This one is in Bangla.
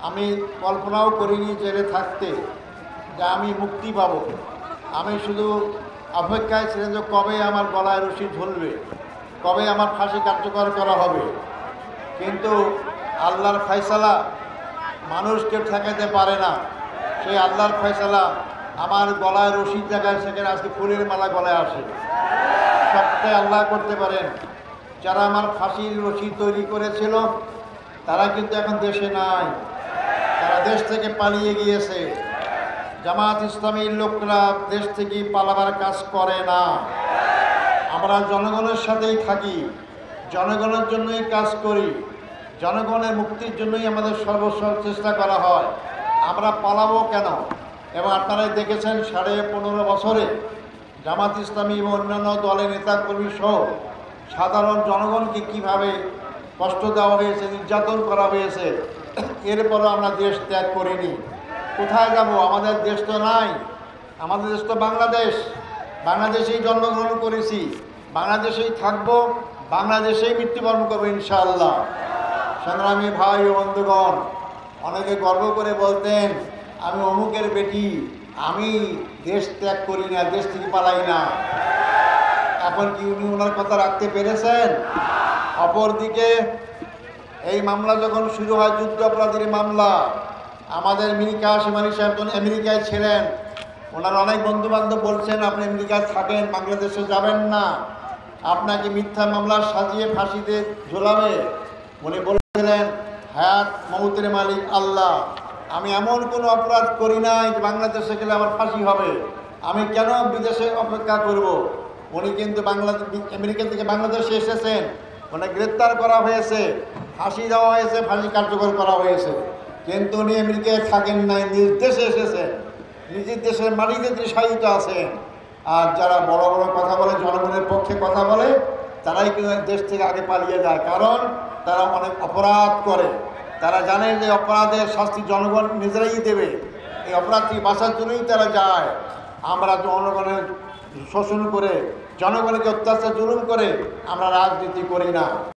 আমি কল্পনাও করিনি জেলে থাকতে যে আমি মুক্তি পাব। আমি শুধু অপেক্ষায় ছিলাম যে কবে আমার গলায় রশি ঝুলবে, কবে আমার ফাঁসি কার্যকর করা হবে। কিন্তু আল্লাহর ফয়সালা মানুষকে ঠেকাতে পারে না। সেই আল্লাহর ফয়সালা আমার গলায় রশির জায়গায় সেখানে আজকে ফুলের মালা গলায় আসে। সবটাই আল্লাহ করতে পারেন। যারা আমার ফাঁসির রশি তৈরি করেছিল তারা কিন্তু এখন দেশে নাই, তারা দেশ থেকে পালিয়ে গিয়েছে। জামাত ইসলামীর লোকরা দেশ থেকে পালাবার কাজ করে না। আমরা জনগণের সাথেই থাকি, জনগণের জন্যই কাজ করি, জনগণের মুক্তির জন্যই আমাদের সর্বস্ব চেষ্টা করা হয়। আমরা পালাবো কেন? এবং আপনারাই দেখেছেন 15.5 বছরে জামাত ইসলামী এবং অন্যান্য দলের নেতাকর্মী সহ সাধারণ জনগণকে কীভাবে কষ্ট দেওয়া হয়েছে, নির্যাতন করা হয়েছে। এরপরও আমরা দেশ ত্যাগ করিনি। কোথায় যাব? আমাদের দেশ তো নাই, আমাদের দেশ তো বাংলাদেশ। বাংলাদেশেই জন্মগ্রহণ করেছি, বাংলাদেশেই থাকবো, বাংলাদেশেই মৃত্যুবরণ করবো ইনশাআল্লাহ। সংগ্রামী ভাই ও বন্ধুগণ, অনেকে গর্ব করে বলতেন আমি অমুকের বেটি, আমি দেশ ত্যাগ করি না, দেশ থেকে পালাই না। এখন কি উনি ওনার কথা রাখতে পেরেছেন? অপরদিকে এই মামলা যখন শুরু হয়, যুদ্ধ অপরাধীর মামলা, আমাদের মীর কাসেম আলী সাহেব যখন আমেরিকায় ছিলেন, ওনার অনেক বন্ধুবান্ধব বলছেন আপনি আমেরিকায় থাকেন, বাংলাদেশে যাবেন না, আপনাকে মিথ্যা মামলা সাজিয়ে ফাঁসিতে ঝোলাবে। উনি বলেছিলেন হায়াত মউতের মালিক আল্লাহ, আমি এমন কোনো অপরাধ করি নাই যে বাংলাদেশে গেলে আমার ফাঁসি হবে, আমি কেন বিদেশে অপেক্ষা করব। উনি কিন্তু আমেরিকা থেকে বাংলাদেশে এসেছেন, ওনাকে গ্রেপ্তার করা হয়েছে, ফাঁসি দেওয়া হয়েছে, ফাঁসি কার্যকর করা হয়েছে, কিন্তু উনি আমেরিকায় থাকেন নাই, নিজ দেশে এসেছেন, নিজের দেশের মাটিতে তিনি শায়িত আছেন। আর যারা বড় বড় কথা বলে, জনগণের পক্ষে কথা বলে, তারাই কিন্তু দেশ থেকে আগে পালিয়ে যায়, কারণ তারা অনেক অপরাধ করে। তারা জানে যে অপরাধের শাস্তি জনগণ নিজেরাই দেবে, এই অপরাধ থেকে বাঁচার জন্যই তারা যায়। আমরা জনগণের শোষণ করে, জনগণকে অত্যাচার জুলুম করে আমরা রাজনীতি করি না।